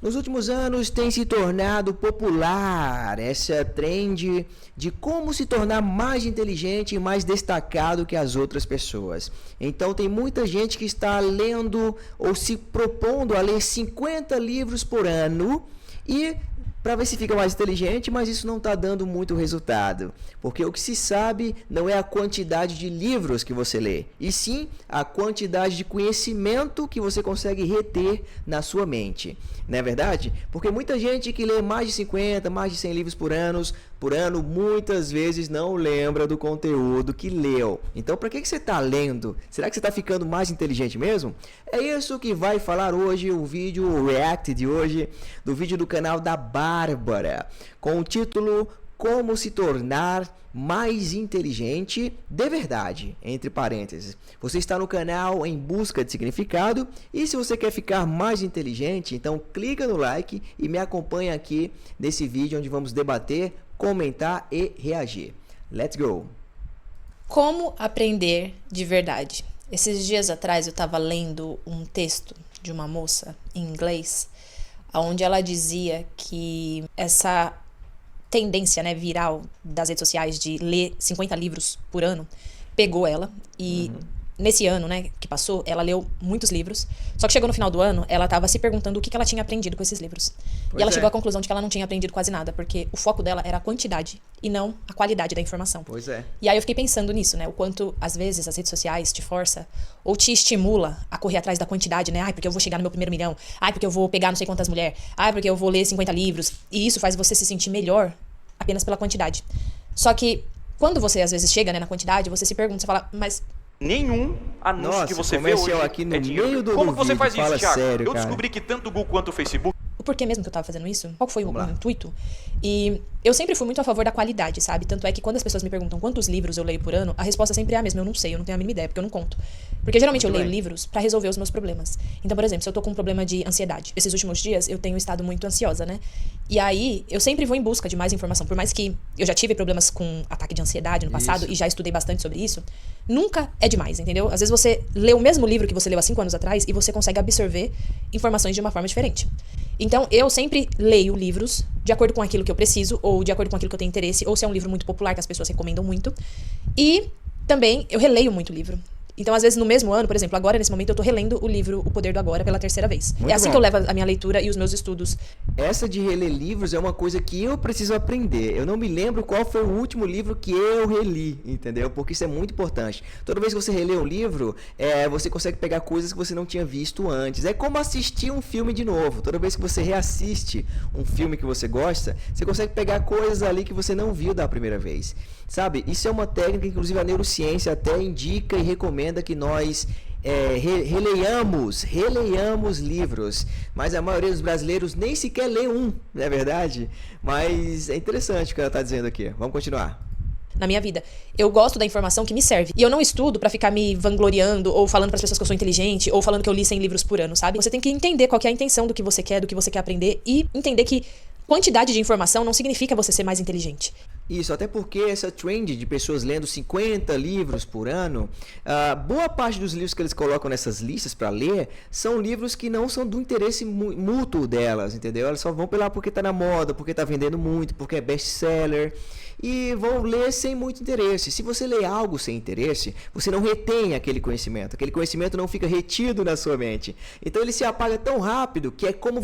Nos últimos anos tem se tornado popular essa trend de como se tornar mais inteligente e mais destacado que as outras pessoas. Então tem muita gente que está lendo ou se propondo a ler 50 livros por ano e para ver se fica mais inteligente, mas isso não está dando muito resultado. Porque o que se sabe não é a quantidade de livros que você lê, e sim a quantidade de conhecimento que você consegue reter na sua mente. Não é verdade? Porque muita gente que lê mais de 50, mais de 100 livros por ano, muitas vezes não lembra do conteúdo que leu. Então, para que você está lendo? Será que você está ficando mais inteligente mesmo? É isso que vai falar hoje o vídeo, o react de hoje, do vídeo do canal da Bárbara, com o título Como se tornar mais inteligente de verdade, entre parênteses. Você está no canal em busca de significado e se você quer ficar mais inteligente, então clica no like e me acompanha aqui nesse vídeo onde vamos debater, comentar e reagir. Let's go! Como aprender de verdade? Esses dias atrás eu estava lendo um texto de uma moça em inglês, onde ela dizia que essa tendência, né, viral das redes sociais de ler 50 livros por ano pegou ela e nesse ano, né, que passou, ela leu muitos livros, só que chegou no final do ano, ela estava se perguntando o que ela tinha aprendido com esses livros. E ela chegou à conclusão de que ela não tinha aprendido quase nada, porque o foco dela era a quantidade e não a qualidade da informação. Pois é. E aí eu fiquei pensando nisso, né, o quanto às vezes as redes sociais te força ou te estimula a correr atrás da quantidade, né, ai, porque eu vou chegar no meu primeiro milhão, ai, porque eu vou pegar não sei quantas mulheres, ai, porque eu vou ler 50 livros, e isso faz você se sentir melhor apenas pela quantidade. Só que quando você às vezes chega, né, na quantidade, você se pergunta, você fala, mas nenhum anúncio que você vê hoje aqui no é dinheiro. meio do Como você vídeo, faz isso, fala Thiago? sério, Eu cara. descobri que tanto o Google quanto o Facebook... o porquê mesmo que eu tava fazendo isso? Qual foi o intuito? E eu sempre fui muito a favor da qualidade, sabe? Tanto é que quando as pessoas me perguntam quantos livros eu leio por ano, a resposta sempre é a mesma, eu não sei, eu não tenho a mínima ideia, porque eu não conto. Porque geralmente eu leio livros pra resolver os meus problemas. Então, por exemplo, se eu tô com um problema de ansiedade, esses últimos dias eu tenho estado muito ansiosa, né? E aí, eu sempre vou em busca de mais informação. Por mais que eu já tive problemas com ataque de ansiedade no passado e já estudei bastante sobre isso, nunca é demais, entendeu? Às vezes você lê o mesmo livro que você leu há 5 anos atrás e você consegue absorver informações de uma forma diferente. Então, eu sempre leio livros de acordo com aquilo que eu preciso, ou de acordo com aquilo que eu tenho interesse, ou se é um livro muito popular que as pessoas recomendam muito. E também eu releio muito livro. Então, às vezes, no mesmo ano, por exemplo, agora, nesse momento, eu tô relendo o livro O Poder do Agora pela 3ª vez. Muito é assim bom. que eu levo a minha leitura e os meus estudos. Essa de reler livros é uma coisa que eu preciso aprender. Eu não me lembro qual foi o último livro que eu reli, entendeu? Porque isso é muito importante. Toda vez que você relê um livro, você consegue pegar coisas que você não tinha visto antes. É como assistir um filme de novo. Toda vez que você reassiste um filme que você gosta, você consegue pegar coisas ali que você não viu da primeira vez. Sabe? Isso é uma técnica que, inclusive, a neurociência até indica e recomenda que nós releiamos livros, mas a maioria dos brasileiros nem sequer lê um, não é verdade? Mas é interessante o que ela está dizendo aqui. Vamos continuar. Na minha vida. Eu gosto da informação que me serve. E eu não estudo pra ficar me vangloriando, ou falando pras pessoas que eu sou inteligente, ou falando que eu li 100 livros por ano, sabe? Você tem que entender qual que é a intenção do que você quer aprender, e entender que quantidade de informação não significa você ser mais inteligente. Isso, até porque essa trend de pessoas lendo 50 livros por ano, boa parte dos livros que eles colocam nessas listas para ler são livros que não são do interesse mútuo delas, entendeu? Elas só vão pela porque tá na moda, porque tá vendendo muito, porque é best-seller, e vão ler sem muito interesse. Se você lê algo sem interesse, você não retém aquele conhecimento não fica retido na sua mente. Então ele se apaga tão rápido que é como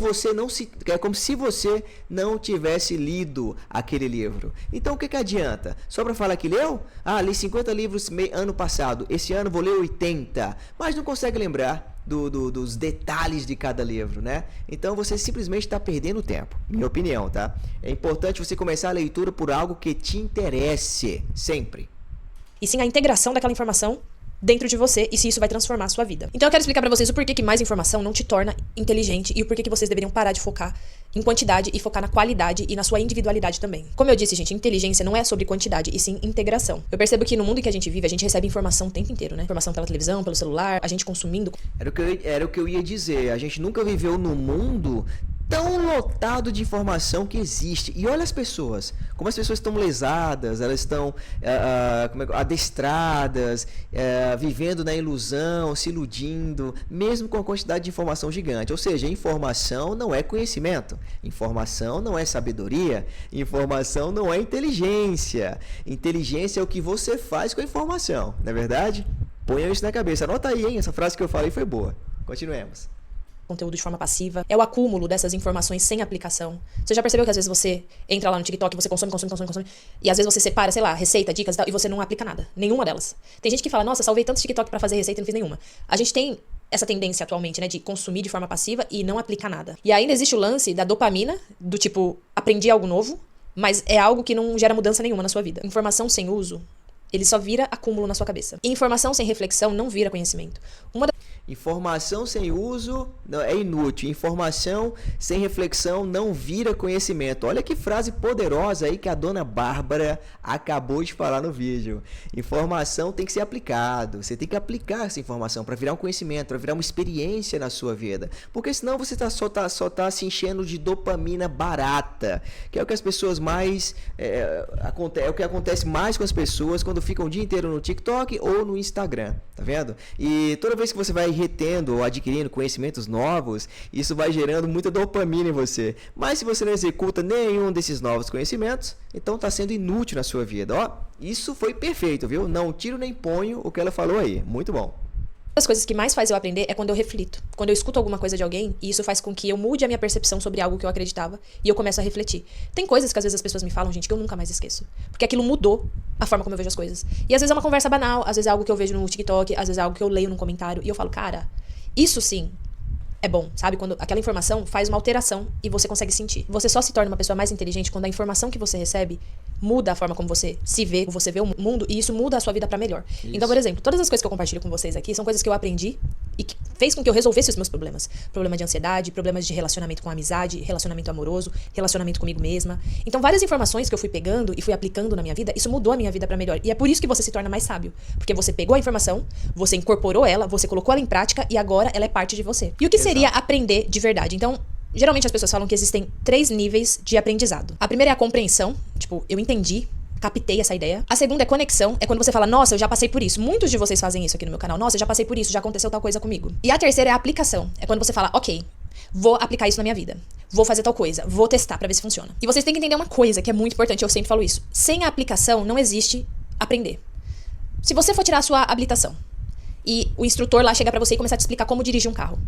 se você não tivesse lido aquele livro. Então o que adianta? Só para falar que leu? Li 50 livros ano passado, esse ano vou ler 80, mas não consegue lembrar dos detalhes de cada livro, né? Então você simplesmente está perdendo tempo, minha opinião, tá? É importante você começar a leitura por algo que te interesse, sempre. E sim a integração daquela informação dentro de você e se isso vai transformar a sua vida. Então eu quero explicar pra vocês o porquê que mais informação não te torna inteligente e o porquê que vocês deveriam parar de focar em quantidade e focar na qualidade e na sua individualidade também. Como eu disse, gente, inteligência não é sobre quantidade e sim integração. Eu percebo que no mundo em que a gente vive, a gente recebe informação o tempo inteiro, né? Informação pela televisão, pelo celular, a gente consumindo. Era o que eu ia dizer, a gente nunca viveu num mundo tão lotado de informação que existe. E olha as pessoas, como as pessoas estão lesadas, elas estão adestradas, vivendo na ilusão, se iludindo, mesmo com a quantidade de informação gigante. Ou seja, informação não é conhecimento, informação não é sabedoria, informação não é inteligência. Inteligência é o que você faz com a informação, não é verdade? Ponham isso na cabeça. Anota aí, hein? Essa frase que eu falei foi boa. Continuemos. Conteúdo de forma passiva, é o acúmulo dessas informações sem aplicação. Você já percebeu que às vezes você entra lá no TikTok, você consome, e às vezes você separa, sei lá, receita, dicas e tal, e você não aplica nada, nenhuma delas. Tem gente que fala, nossa, salvei tantos TikTok pra fazer receita e não fiz nenhuma. A gente tem essa tendência atualmente, né, de consumir de forma passiva e não aplicar nada. E ainda existe o lance da dopamina, do tipo, aprendi algo novo, mas é algo que não gera mudança nenhuma na sua vida. Informação sem uso, ele só vira acúmulo na sua cabeça. E informação sem reflexão não vira conhecimento. Informação sem uso é inútil. Informação sem reflexão não vira conhecimento. Olha que frase poderosa aí que a dona Bárbara acabou de falar no vídeo. Informação tem que ser aplicado. Você tem que aplicar essa informação para virar um conhecimento, para virar uma experiência na sua vida. Porque senão você só tá se enchendo de dopamina barata, que é o que as pessoas mais... é o que acontece mais com as pessoas quando ficam o dia inteiro no TikTok ou no Instagram. Tá vendo? E toda vez que você vai retendo ou adquirindo conhecimentos novos, isso vai gerando muita dopamina em você. Mas se você não executa nenhum desses novos conhecimentos, então está sendo inútil na sua vida. Ó, isso foi perfeito, viu? Não tiro nem ponho o que ela falou aí. Muito bom. Uma das coisas que mais faz eu aprender é quando eu reflito. Quando eu escuto alguma coisa de alguém, e isso faz com que eu mude a minha percepção sobre algo que eu acreditava, e eu começo a refletir. Tem coisas que às vezes as pessoas me falam, gente, que eu nunca mais esqueço. Porque aquilo mudou a forma como eu vejo as coisas. E às vezes é uma conversa banal, às vezes é algo que eu vejo no TikTok, às vezes é algo que eu leio num comentário, e eu falo, cara, isso sim é bom, sabe? Quando aquela informação faz uma alteração e você consegue sentir. Você só se torna uma pessoa mais inteligente quando a informação que você recebe muda a forma como você se vê, como você vê o mundo, e isso muda a sua vida pra melhor. Isso. Então, por exemplo, todas as coisas que eu compartilho com vocês aqui são coisas que eu aprendi e que fez com que eu resolvesse os meus problemas. Problema de ansiedade, problemas de relacionamento com amizade, relacionamento amoroso, relacionamento comigo mesma. Então, várias informações que eu fui pegando e fui aplicando na minha vida, isso mudou a minha vida pra melhor. E é por isso que você se torna mais sábio. Porque você pegou a informação, você incorporou ela, você colocou ela em prática e agora ela é parte de você. E o que seria aprender de verdade? Então, geralmente as pessoas falam que existem 3 níveis de aprendizado. A primeira é a compreensão, tipo, eu entendi, captei essa ideia. A segunda é conexão, é quando você fala, nossa, eu já passei por isso. Muitos de vocês fazem isso aqui no meu canal. Nossa, eu já passei por isso, já aconteceu tal coisa comigo. E a terceira é a aplicação, é quando você fala, ok, vou aplicar isso na minha vida. Vou fazer tal coisa, vou testar pra ver se funciona. E vocês têm que entender uma coisa que é muito importante, eu sempre falo isso. Sem a aplicação não existe aprender. Se você for tirar a sua habilitação e o instrutor lá chegar pra você e começar a te explicar como dirigir um carro,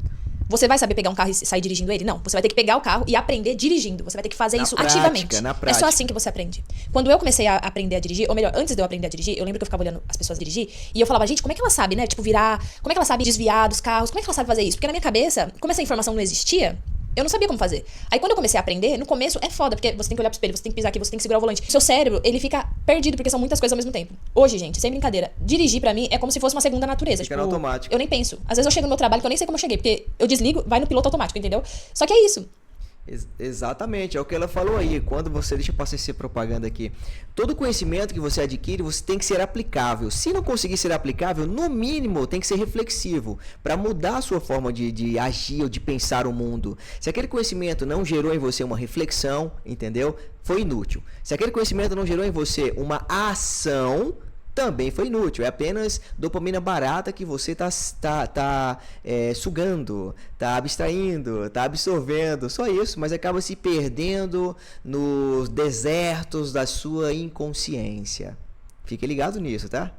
você vai saber pegar um carro e sair dirigindo ele? Não. Você vai ter que pegar o carro e aprender dirigindo. Você vai ter que fazer isso ativamente. Na prática. É só assim que você aprende. Quando eu comecei a aprender a dirigir, ou melhor, antes de eu aprender a dirigir, eu lembro que eu ficava olhando as pessoas dirigir e eu falava, gente, como é que ela sabe, né? Tipo, virar, como é que ela sabe desviar dos carros? Como é que ela sabe fazer isso? Porque na minha cabeça, como essa informação não existia, eu não sabia como fazer. Aí quando eu comecei a aprender, no começo é foda, porque você tem que olhar pro espelho, você tem que pisar aqui, você tem que segurar o volante. O seu cérebro, ele fica perdido, porque são muitas coisas ao mesmo tempo. Hoje, gente, sem brincadeira, dirigir pra mim é como se fosse uma segunda natureza. Fica tipo, no automático. Eu nem penso. Às vezes eu chego no meu trabalho que eu nem sei como eu cheguei, porque eu desligo, vai no piloto automático, entendeu? Só que é isso. Exatamente, é o que ela falou aí. Quando você, deixa eu passar essa propaganda aqui, todo conhecimento que você adquire, você tem que ser aplicável. Se não conseguir ser aplicável, no mínimo tem que ser reflexivo, para mudar a sua forma de agir ou de pensar o mundo. Se aquele conhecimento não gerou em você uma reflexão, entendeu? Foi inútil. Se aquele conhecimento não gerou em você uma ação, também foi inútil. É apenas dopamina barata que você tá sugando, tá abstraindo, tá absorvendo. Só isso, mas acaba se perdendo nos desertos da sua inconsciência. Fique ligado nisso, tá?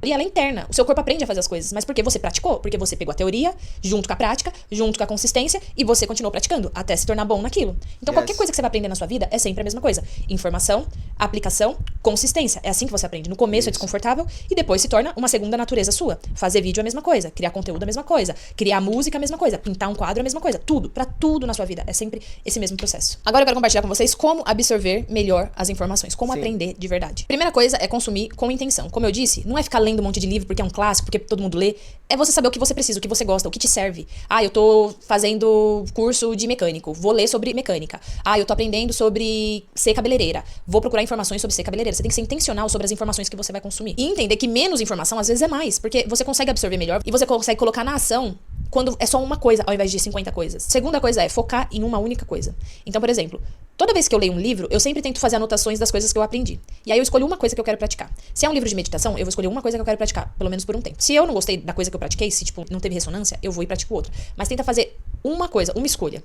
E ela é interna. O seu corpo aprende a fazer as coisas. Mas porque você praticou? Porque você pegou a teoria, junto com a prática, junto com a consistência, e você continuou praticando, até se tornar bom naquilo. Então, qualquer coisa que você vai aprender na sua vida é sempre a mesma coisa. Informação, aplicação, consistência. É assim que você aprende. No começo é desconfortável, e depois se torna uma segunda natureza sua. Fazer vídeo é a mesma coisa. Criar conteúdo é a mesma coisa. Criar música é a mesma coisa. Pintar um quadro é a mesma coisa. Tudo. Pra tudo na sua vida. É sempre esse mesmo processo. Agora eu quero compartilhar com vocês como absorver melhor as informações. Como aprender de verdade. Primeira coisa é consumir com intenção. Como eu disse, não é ficar lendo um monte de livro porque é um clássico, porque todo mundo lê. É você saber o que você precisa, o que você gosta, o que te serve. Ah, eu tô fazendo curso de mecânico, vou ler sobre mecânica. Ah, eu tô aprendendo sobre ser cabeleireira, vou procurar informações sobre ser cabeleireira. Você tem que ser intencional sobre as informações que você vai consumir. E entender que menos informação às vezes é mais, porque você consegue absorver melhor e você consegue colocar na ação quando é só uma coisa ao invés de 50 coisas. Segunda coisa é focar em uma única coisa. Então, por exemplo, toda vez que eu leio um livro, eu sempre tento fazer anotações das coisas que eu aprendi. E aí eu escolho uma coisa que eu quero praticar. Se é um livro de meditação, eu vou escolher uma coisa que eu quero praticar, pelo menos por um tempo. Se eu não gostei da coisa que eu pratiquei, se tipo não teve ressonância, eu vou e pratico outra. Mas tenta fazer uma coisa, uma escolha.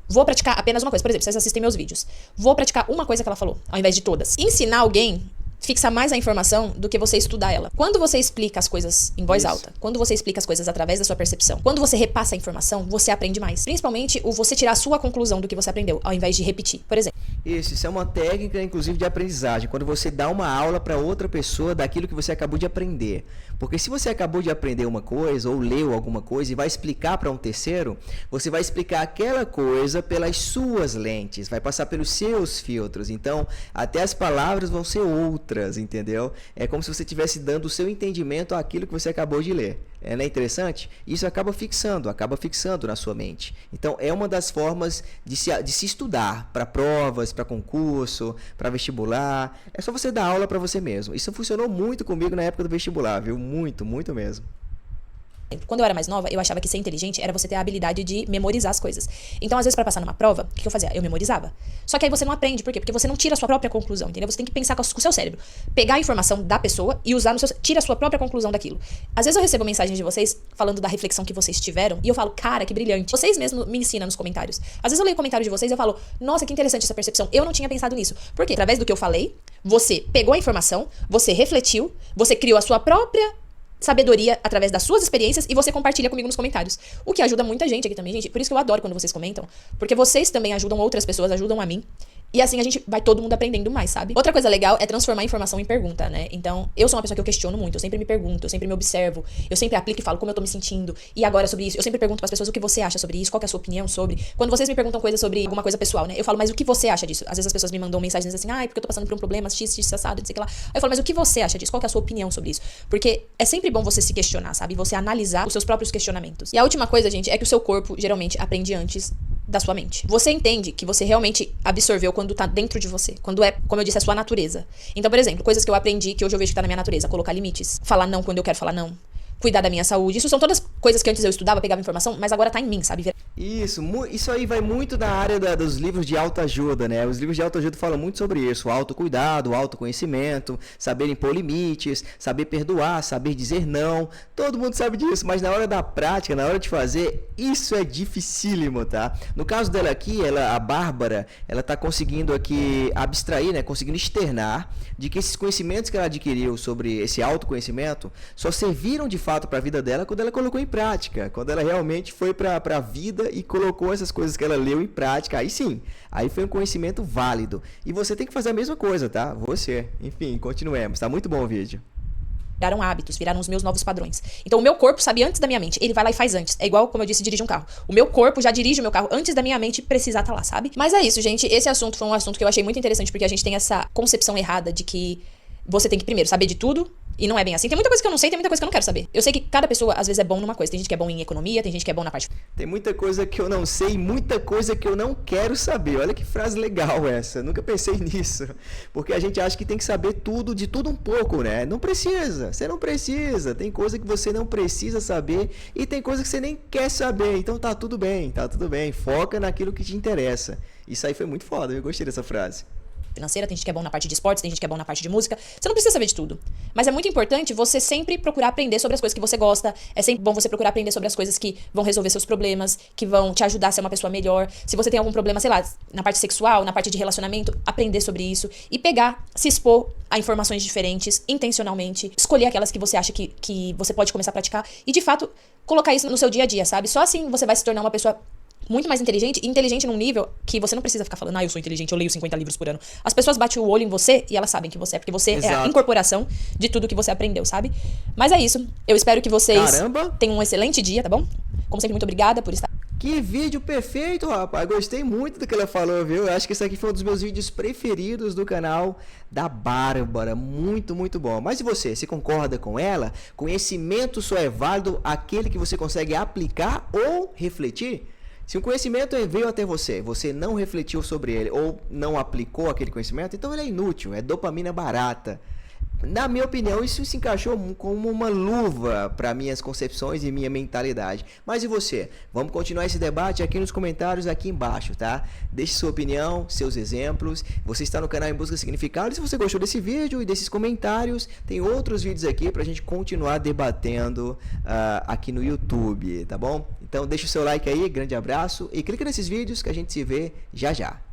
Vou praticar apenas uma coisa. Por exemplo, vocês assistem meus vídeos. Vou praticar uma coisa que ela falou, ao invés de todas. Ensinar alguém fixa mais a informação do que você estudar ela. Quando você explica as coisas em voz alta, quando você explica as coisas através da sua percepção, quando você repassa a informação, você aprende mais. Principalmente o você tirar a sua conclusão do que você aprendeu, ao invés de repetir. Por exemplo. Isso é uma técnica, inclusive, de aprendizagem. Quando você dá uma aula para outra pessoa daquilo que você acabou de aprender. Porque se você acabou de aprender uma coisa, ou leu alguma coisa e vai explicar para um terceiro, você vai explicar aquela coisa pelas suas lentes, vai passar pelos seus filtros. Então, até as palavras vão ser outras, entendeu? É como se você estivesse dando o seu entendimento àquilo que você acabou de ler. Não é interessante? Isso acaba fixando na sua mente. Então, é uma das formas de se estudar para provas, para concurso, para vestibular. É só você dar aula para você mesmo. Isso funcionou muito comigo na época do vestibular, viu? Muito, muito mesmo. Quando eu era mais nova, eu achava que ser inteligente era você ter a habilidade de memorizar as coisas. Então, às vezes, para passar numa prova, o que eu fazia? Eu memorizava. Só que aí você não aprende. Por quê? Porque você não tira a sua própria conclusão, entendeu? Você tem que pensar com o seu cérebro. Pegar a informação da pessoa e usar no seu... Tira a sua própria conclusão daquilo. Às vezes eu recebo mensagens de vocês falando da reflexão que vocês tiveram e eu falo, cara, que brilhante. Vocês mesmos me ensinam nos comentários. Às vezes eu leio comentário de vocês e eu falo, nossa, que interessante essa percepção. Eu não tinha pensado nisso. Por quê? Através do que eu falei, você pegou a informação, você refletiu, você criou a sua própria sabedoria através das suas experiências e você compartilha comigo nos comentários. O que ajuda muita gente aqui também, gente. Por isso que eu adoro quando vocês comentam. Porque vocês também ajudam outras pessoas, ajudam a mim. E assim a gente vai todo mundo aprendendo mais, sabe? Outra coisa legal é transformar a informação em pergunta, né? Então, eu sou uma pessoa que eu questiono muito, eu sempre me pergunto, eu sempre me observo, eu sempre aplico e falo como eu tô me sentindo. E agora sobre isso, eu sempre pergunto pras pessoas o que você acha sobre isso, qual que é a sua opinião sobre. Quando vocês me perguntam coisas sobre alguma coisa pessoal, né? Eu falo, mas o que você acha disso? Às vezes as pessoas me mandam mensagens assim, porque eu tô passando por um problema, x, assado, não sei o que lá. Aí eu falo, mas o que você acha disso? Qual que é a sua opinião sobre isso? Porque é sempre bom você se questionar, sabe? Você analisar os seus próprios questionamentos. E a última coisa, gente, é que o seu corpo geralmente aprende antes da sua mente. Você entende que você realmente absorveu quando tá dentro de você. Quando é, como eu disse, a sua natureza. Então, por exemplo, coisas que eu aprendi que hoje eu vejo que tá na minha natureza. Colocar limites. Falar não quando eu quero falar não. Cuidar da minha saúde. Isso são todas coisas que antes eu estudava, pegava informação, mas agora tá em mim, sabe? Isso aí vai muito da área dos livros de autoajuda, né? Os livros de autoajuda falam muito sobre isso. O autocuidado, o autoconhecimento, saber impor limites, saber perdoar, saber dizer não. Todo mundo sabe disso, mas na hora da prática, na hora de fazer, isso é dificílimo, tá? No caso dela aqui, a Bárbara, ela tá conseguindo aqui abstrair, né? Conseguindo externar de que esses conhecimentos que ela adquiriu sobre esse autoconhecimento só serviram de fato para a vida dela quando ela colocou em prática, quando ela realmente foi para a vida e colocou essas coisas que ela leu em prática. Aí sim, aí foi um conhecimento válido. E você tem que fazer a mesma coisa, tá? Você. Enfim, continuemos. Tá muito bom o vídeo. Viraram hábitos, viraram os meus novos padrões. Então o meu corpo sabe antes da minha mente. Ele vai lá e faz antes. É igual, como eu disse, dirige um carro. O meu corpo já dirige o meu carro antes da minha mente precisar estar lá, sabe? Mas é isso, gente. Esse assunto foi um assunto que eu achei muito interessante porque a gente tem essa concepção errada de que você tem que primeiro saber de tudo. E não é bem assim. Tem muita coisa que eu não sei, tem muita coisa que eu não quero saber. Eu sei que cada pessoa, às vezes, é bom numa coisa. Tem gente que é bom em economia, tem gente que é bom na parte... Tem muita coisa que eu não sei e muita coisa que eu não quero saber. Olha que frase legal essa. Eu nunca pensei nisso. Porque a gente acha que tem que saber tudo, de tudo um pouco, né? Não precisa. Você não precisa. Tem coisa que você não precisa saber e tem coisa que você nem quer saber. Então tá tudo bem, tá tudo bem. Foca naquilo que te interessa. Isso aí foi muito foda. Eu gostei dessa frase. Financeira, tem gente que é bom na parte de esportes, tem gente que é bom na parte de música. Você não precisa saber de tudo. Mas é muito importante você sempre procurar aprender sobre as coisas que você gosta. É sempre bom você procurar aprender sobre as coisas que vão resolver seus problemas, que vão te ajudar a ser uma pessoa melhor. Se você tem algum problema, sei lá, na parte sexual, na parte de relacionamento, aprender sobre isso e pegar, se expor a informações diferentes, intencionalmente, escolher aquelas que você acha que você pode começar a praticar e, de fato, colocar isso no seu dia a dia, sabe? Só assim você vai se tornar uma pessoa muito mais inteligente, e inteligente num nível que você não precisa ficar falando, eu sou inteligente, eu leio 50 livros por ano. As pessoas batem o olho em você e elas sabem que você é, porque você é a incorporação de tudo que você aprendeu, sabe? Mas é isso. Eu espero que vocês tenham um excelente dia, tá bom? Como sempre, muito obrigada por estar... Que vídeo perfeito, rapaz. Gostei muito do que ela falou, viu? Eu acho que esse aqui foi um dos meus vídeos preferidos do canal da Bárbara. Muito, muito bom. Mas e você? Você concorda com ela? Conhecimento só é válido aquele que você consegue aplicar ou refletir? Se um conhecimento veio até você, você não refletiu sobre ele ou não aplicou aquele conhecimento, então ele é inútil, é dopamina barata. na minha opinião, isso se encaixou como uma luva para minhas concepções e minha mentalidade. Mas e você? Vamos continuar esse debate aqui nos comentários aqui embaixo, tá? Deixe sua opinião, seus exemplos. Você está no canal Em Busca de Significado. Se você gostou desse vídeo e desses comentários, tem outros vídeos aqui para a gente continuar debatendo aqui no YouTube, tá bom? Então deixa o seu like aí, grande abraço e clica nesses vídeos que a gente se vê já já.